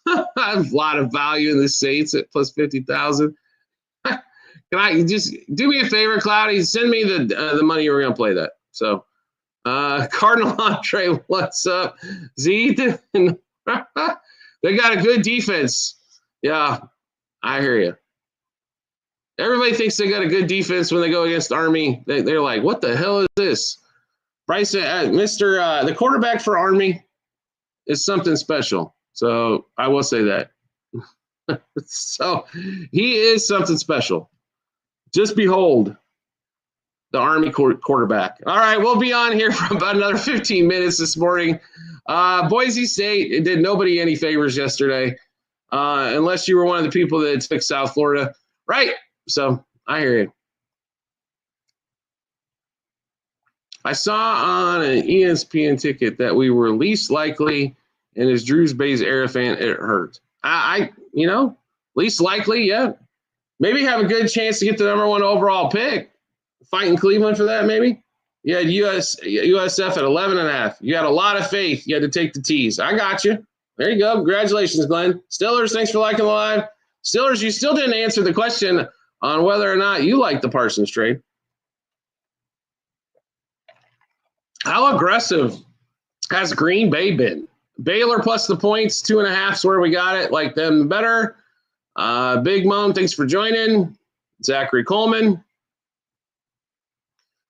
I have a lot of value in the Saints at plus 50,000. Can I just do me a favor, Cloudy? Send me the money you were going to play that. So Cardinal Andre, what's up? Z, they got a good defense. Yeah, I hear you. Everybody thinks they got a good defense when they go against Army. They're like, what the hell is this? Bryson, the quarterback for Army is something special. So I will say that. So he is something special. Just behold the Army quarterback. All right, we'll be on here for about another 15 minutes this morning. Boise State, it did nobody any favors yesterday, unless you were one of the people that took South Florida. Right. So I hear you. I saw on an ESPN ticket that we were least likely, and as Drew's Bay's era fan, it hurt. Least likely, yeah. Maybe have a good chance to get the number 1 overall pick. Fighting Cleveland for that, maybe. You had USF at 11.5. You had a lot of faith. You had to take the T's. I got you. There you go. Congratulations, Glenn. Stillers, thanks for liking the live. Stillers, you still didn't answer the question on whether or not you like the Parsons trade. How aggressive has Green Bay been? Baylor plus the points, 2.5 is where we got it. Like them better. Big Moan, thanks for joining. Zachary Coleman.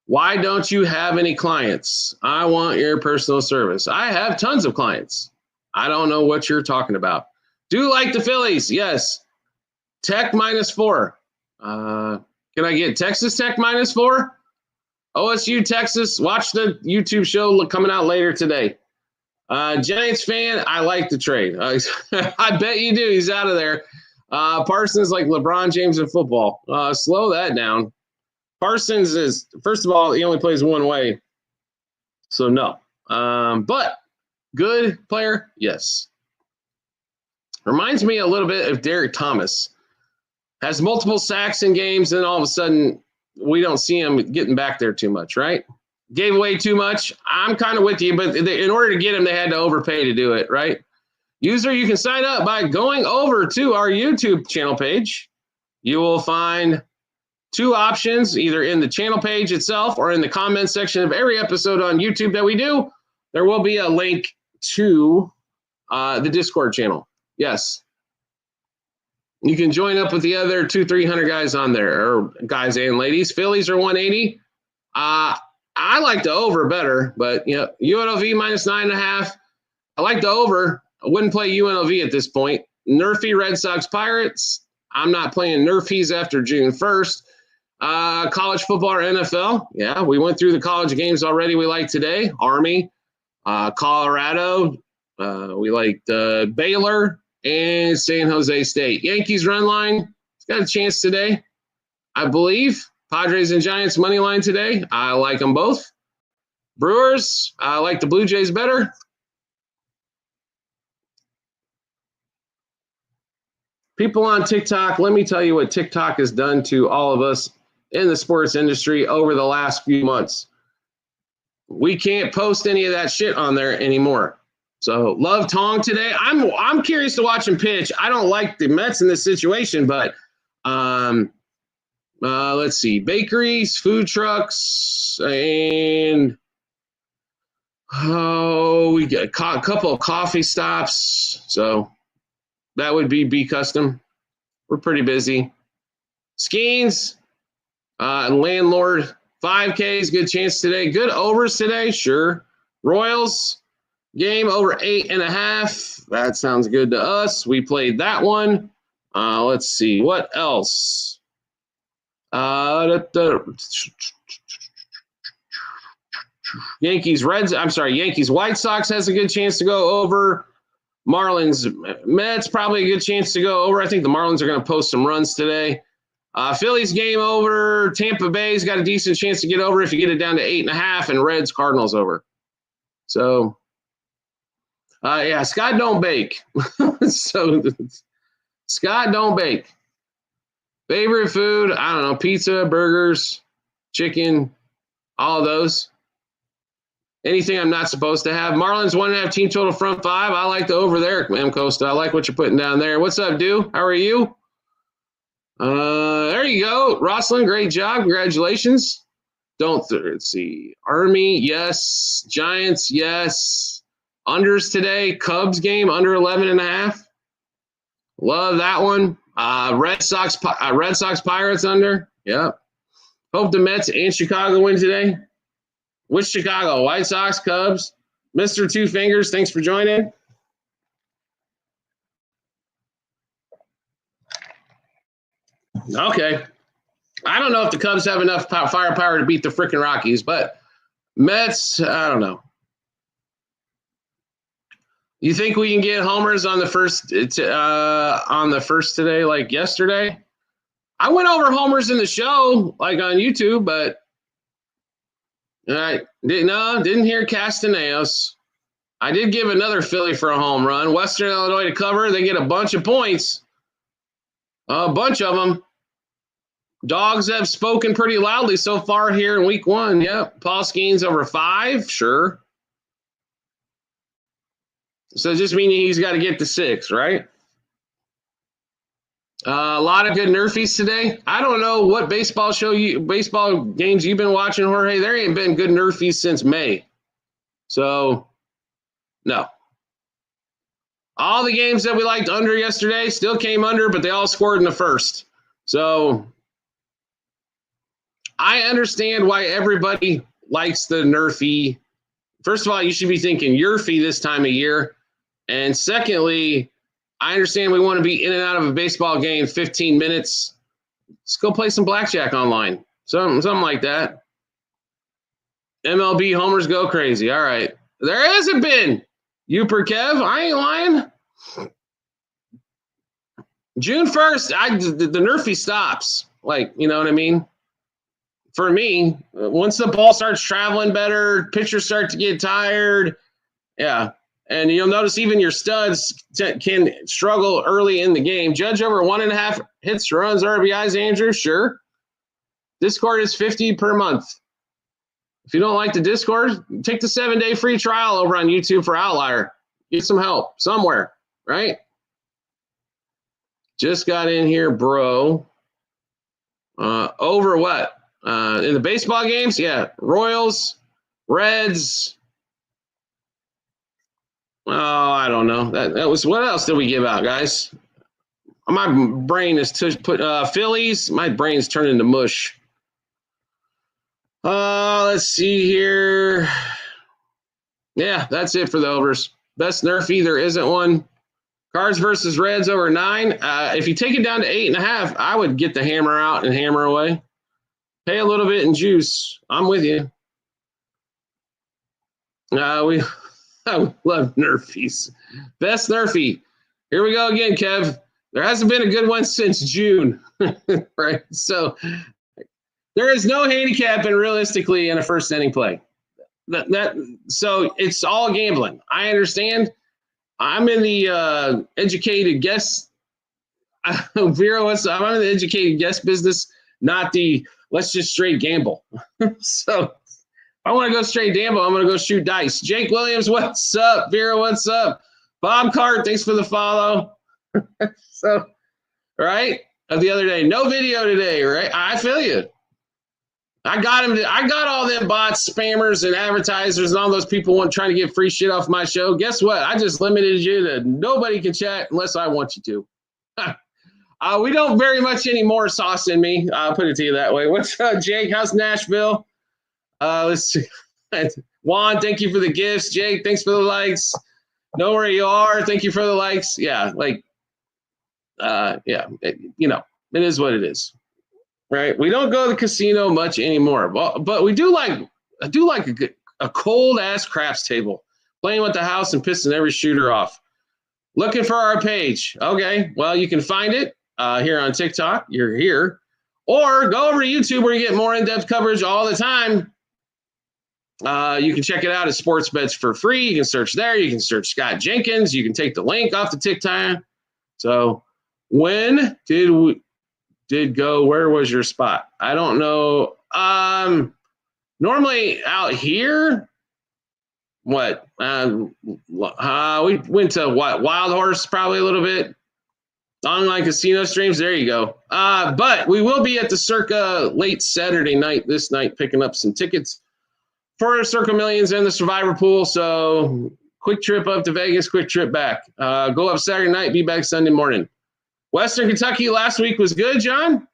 Why don't you have any clients? I want your personal service. I have tons of clients. I don't know what you're talking about. Do like the Phillies? Yes. Tech -4. Can I get Texas Tech -4? OSU, Texas. Watch the YouTube show coming out later today. Giants fan, I like the trade. I bet you do. He's out of there. Parsons like LeBron James in football. Slow that down. Parsons is, first of all, he only plays one way. So no. But good player, yes. Reminds me a little bit of Derek Thomas. Has multiple sacks in games, and all of a sudden we don't see him getting back there too much, right? Gave away too much. I'm kind of with you, but in order to get him, they had to overpay to do it, right? User, you can sign up by going over to our YouTube channel page. You will find 2 options, either in the channel page itself or in the comment section of every episode on YouTube that we do. There will be a link to the Discord channel. Yes. You can join up with the other 200-300 guys on there, or guys and ladies. Phillies are 180. I like the over better, but UNLV -9.5. I like the over. I wouldn't play UNLV at this point. Nerfy Red Sox Pirates. I'm not playing Nerfies after June 1st. College football or NFL. Yeah, we went through the college games already we like today. Army, Colorado. We liked Baylor and San Jose State. Yankees run line. It's got a chance today, I believe. Padres and Giants money line today. I like them both. Brewers, I like the Blue Jays better. People on TikTok, let me tell you what TikTok has done to all of us in the sports industry over the last few months. We can't post any of that shit on there anymore. So love Tong today. I'm curious to watch him pitch. I don't like the Mets in this situation, but let's see. Bakeries, food trucks, and we got a couple of coffee stops. So that would be Custom. We're pretty busy. Skeens, Landlord, 5Ks, good chance today. Good overs today, sure. Royals, game over 8.5. That sounds good to us. We played that one. Let's see. What else? Yankees White Sox has a good chance to go over. Marlins Mets probably a good chance to go over. I think the Marlins are going to post some runs today. Phillies game over. Tampa Bay's got a decent chance to get over if you get it down to 8.5, and Reds Cardinals over. So Yeah, Scott don't bake. So Scott don't bake. Favorite food? I don't know. Pizza, burgers, chicken, all of those. Anything I'm not supposed to have. Marlins 1.5 team total front five. I like the over there, Ma'am Costa. I like what you're putting down there. What's up, dude? How are you? There you go. Rosslyn, great job. Congratulations. Let's see. Army, yes. Giants, yes. Unders today. Cubs game, under 11.5. Love that one. Red Sox Pirates under. Yep. Hope the Mets and Chicago win today. Which Chicago? White Sox, Cubs? Mr. Two Fingers, thanks for joining. Okay. I don't know if the Cubs have enough firepower to beat the freaking Rockies, but Mets, I don't know. You think we can get homers on the first today, like yesterday? I went over homers in the show, like on YouTube, but I didn't hear Castellanos. I did give another Philly for a home run. Western Illinois to cover. They get a bunch of points. A bunch of them. Dogs have spoken pretty loudly so far here in week one. Yep. Paul Skeens over 5. Sure. So just meaning he's got to get to 6, right? A lot of good Nerfies today. I don't know what baseball games you've been watching, Jorge. There ain't been good Nerfies since May. So, no. All the games that we liked under yesterday still came under, but they all scored in the first. So, I understand why everybody likes the Nerfie. First of all, you should be thinking Yerfie this time of year. And secondly, I understand we want to be in and out of a baseball game 15 minutes. Let's go play some blackjack online. Something like that. MLB homers go crazy. All right. There hasn't been. You per Kev, I ain't lying. June 1st, the Nerfie stops. Like, you know what I mean? For me, once the ball starts traveling better, pitchers start to get tired. Yeah. And you'll notice even your studs can struggle early in the game. Judge over 1.5 hits, runs, RBIs, Andrew, sure. Discord is $50 per month. If you don't like the Discord, take the 7-day free trial over on YouTube for Outlier. Get some help somewhere, right? Just got in here, bro. Over what? In the baseball games? Yeah. Royals, Reds. Oh, I don't know. That was, what else did we give out, guys? My brain is Phillies. My brain's turned into mush. Let's see here. Yeah, that's it for the overs. Best Nerfie, there isn't one. Cards versus Reds over 9. If you take it down to 8.5, I would get the hammer out and hammer away. Pay a little bit in juice. I'm with you. I love Nerfies. Best Nerfie. Here we go again, Kev. There hasn't been a good one since June, right? So there is no handicapping realistically in a first inning play. So it's all gambling. I understand. I'm in the educated guess. Vera, I'm in the educated guess business, not the let's just straight gamble. So if I want to go straight gamble, I'm going to go shoot dice. Jake Williams, what's up? Vera, what's up? Bob Cart, thanks for the follow. So, right? The other day, no video today, right? I feel you. I got all them bots, spammers, and advertisers, and all those people trying to get free shit off my show. Guess what? I just limited you to nobody can chat unless I want you to. We don't very much any more sauce in me. I'll put it to you that way. What's up, Jake? How's Nashville? Let's see. Juan, thank you for the gifts. Jake, thanks for the likes. Know where you are. Thank you for the likes. Yeah, it is what it is. Right? We don't go to the casino much anymore, but we do like a cold ass craps table, playing with the house and pissing every shooter off. Looking for our page. Okay, well, you can find it here on TikTok. You're here. Or go over to YouTube where you get more in-depth coverage all the time. You can check it out at Sports Bets for free. You can search there. You can search Scott Jenkins. You can take the link off the TikTok. So when did go? Where was your spot? I don't know. Normally out here, what? We went to what? Wild Horse probably a little bit. Online casino streams. There you go. But we will be at the Circa late Saturday night, this night, picking up some tickets for Circa Millions and the Survivor Pool. So quick trip up to Vegas, quick trip back. Go up Saturday night, be back Sunday morning. Western Kentucky last week was good, John.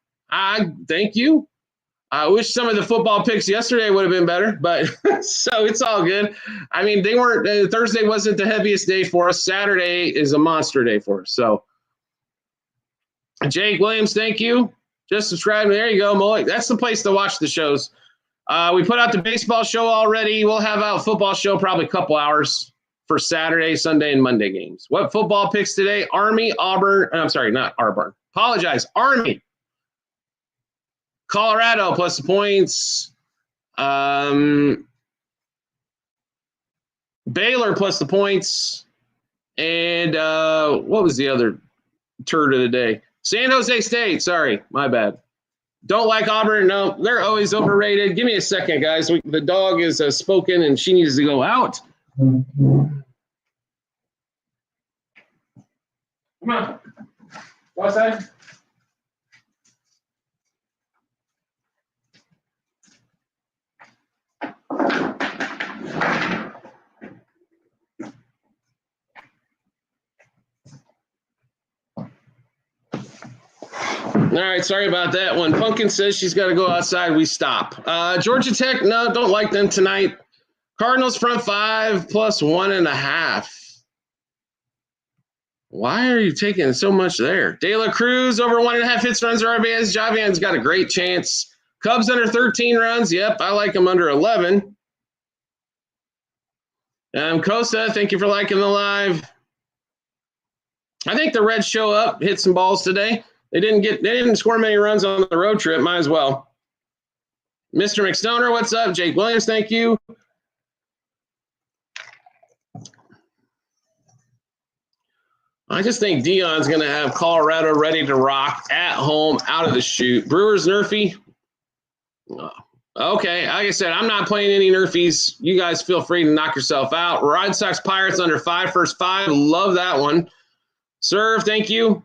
Thank you. I wish some of the football picks yesterday would have been better, but so it's all good. I mean, they weren't. Thursday wasn't the heaviest day for us. Saturday is a monster day for us. So, Jake Williams, thank you. Just subscribe. There you go, Mullet. That's the place to watch the shows. We put out the baseball show already. We'll have out football show probably a couple hours for Saturday, Sunday, and Monday games. What football picks today? Army, Auburn. I'm sorry, not Auburn. Apologize. Army. Colorado plus the points. Baylor plus the points. And what was the other turd of the day? San Jose State. Sorry, my bad. Don't like Auburn. No, they're always overrated. Give me a second, guys. The dog is spoken, and she needs to go out. Come on. Go outside. All right, sorry about that one. Pumpkin says she's got to go outside. We stop. Georgia Tech, no, don't like them tonight. Cardinals front 5 plus 1.5. Why are you taking so much there? De La Cruz over 1.5 hits, runs, or RBIs. Javian's got a great chance. Cubs under 13 runs. Yep, I like them under 11. Kosa, thank you for liking the live. I think the Reds show up, hit some balls today. They didn't score many runs on the road trip. Might as well. Mr. McStoner, what's up? Jake Williams, thank you. I just think Dion's going to have Colorado ready to rock at home, out of the chute. Brewers, Nerfy. Okay, like I said, I'm not playing any Nerfies. You guys feel free to knock yourself out. Red Sox Pirates under 5, first 5. Love that one. Serve, thank you.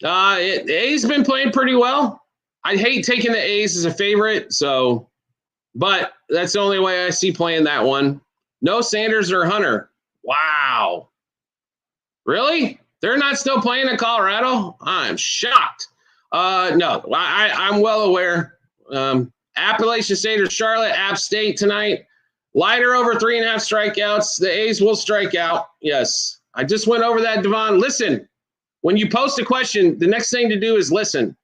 A's been playing pretty well. I hate taking the A's as a favorite, but that's the only way I see playing that one. No Sanders or Hunter. Wow. Really? They're not still playing in Colorado? I'm shocked. No, I'm well aware. Appalachian State or Charlotte, App State tonight. Lighter over 3.5 strikeouts. The A's will strike out. Yes. I just went over that, Devon. Listen. When you post a question, the next thing to do is listen.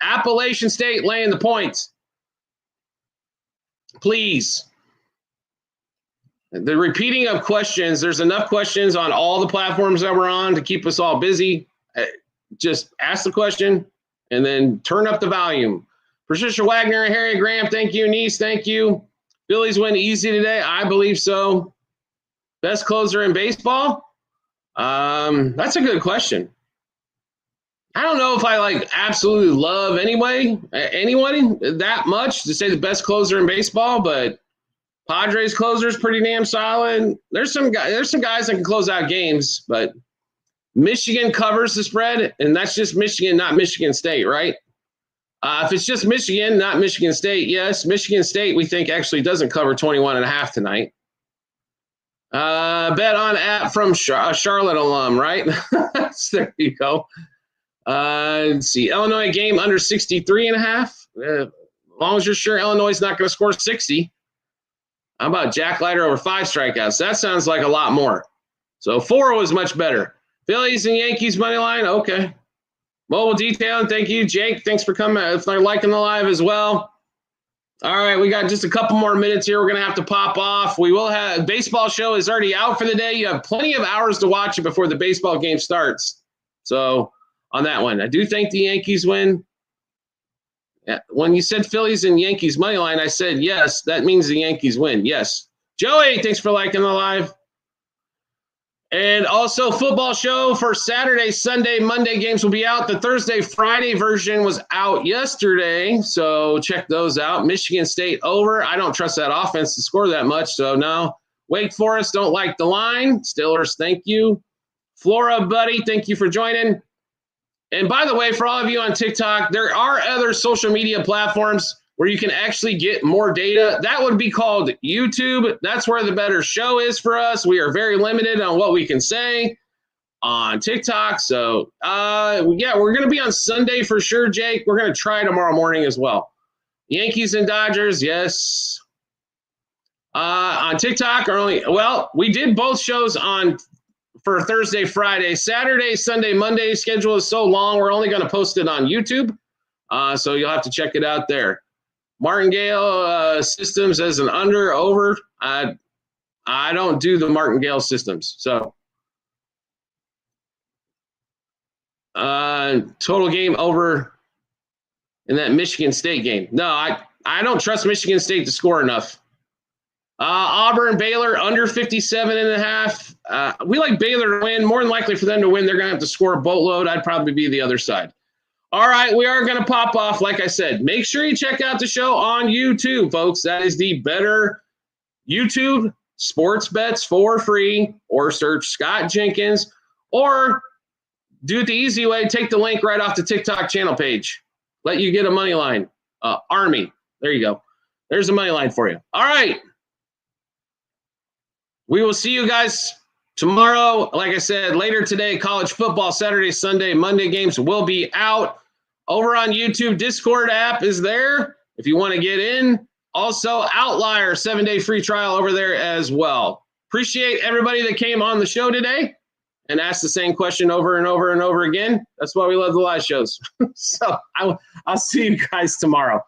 Appalachian State laying the points. Please. The repeating of questions, there's enough questions on all the platforms that we're on to keep us all busy. Just ask the question and then turn up the volume. Patricia Wagner, Harry Graham, thank you. Niece, thank you. Phillies win easy today. I believe so. Best closer in baseball? That's a good question. I don't know if I absolutely love anyone that much to say the best closer in baseball, but Padres closer is pretty damn solid. There's some guys that can close out games, but Michigan covers the spread, and that's just Michigan, not Michigan State, right? If it's just Michigan, not Michigan State, yes. Michigan State, we think, actually doesn't cover 21.5 tonight. Bet on app from Charlotte alum, right? So there you go. Let's see. Illinois game under 63.5. As long as you're sure Illinois is not going to score 60. How about Jack Leiter over 5 strikeouts? That sounds like a lot more. So 4 was much better. Phillies and Yankees money line. Okay. Mobile detailing. Thank you, Jake. Thanks for coming. If they're liking the live as well. All right, we got just a couple more minutes here. We're going to have to pop off. We will have baseball show is already out for the day. You have plenty of hours to watch it before the baseball game starts. So on that one, I do think the Yankees win. Yeah. When you said Phillies and Yankees money line, I said yes. That means the Yankees win. Yes. Joey, thanks for liking the live. And also, football show for Saturday, Sunday, Monday games will be out. The Thursday, Friday version was out yesterday, so check those out. Michigan State over. I don't trust that offense to score that much, so no. Wake Forest don't like the line. Steelers, thank you. Flora, buddy, thank you for joining. And by the way, for all of you on TikTok, there are other social media platforms where you can actually get more data. That would be called YouTube. That's where the better show is for us. We are very limited on what we can say on TikTok. So, yeah, we're going to be on Sunday for sure, Jake. We're going to try tomorrow morning as well. Yankees and Dodgers, yes. On TikTok, we did both shows for Thursday, Friday. Saturday, Sunday, Monday schedule is so long, we're only going to post it on YouTube. So you'll have to check it out there. Martingale systems as an under, over. I don't do the Martingale systems. So total game over in that Michigan State game. No, I don't trust Michigan State to score enough. Auburn, Baylor, under 57.5. We like Baylor to win. More than likely for them to win, they're going to have to score a boatload. I'd probably be the other side. All right, we are going to pop off. Like I said, make sure you check out the show on YouTube, folks. That is the better YouTube sports bets for free, or search Scott Jenkins, or do it the easy way. Take the link right off the TikTok channel page. Let you get a money line. Army. There you go. There's a money line for you. All right. We will see you guys tomorrow. Like I said, later today, college football, Saturday, Sunday, Monday games will be out. Over on YouTube, Discord app is there if you want to get in. Also, Outlier, 7-day free trial over there as well. Appreciate everybody that came on the show today and asked the same question over and over and over again. That's why we love the live shows. So I'll see you guys tomorrow.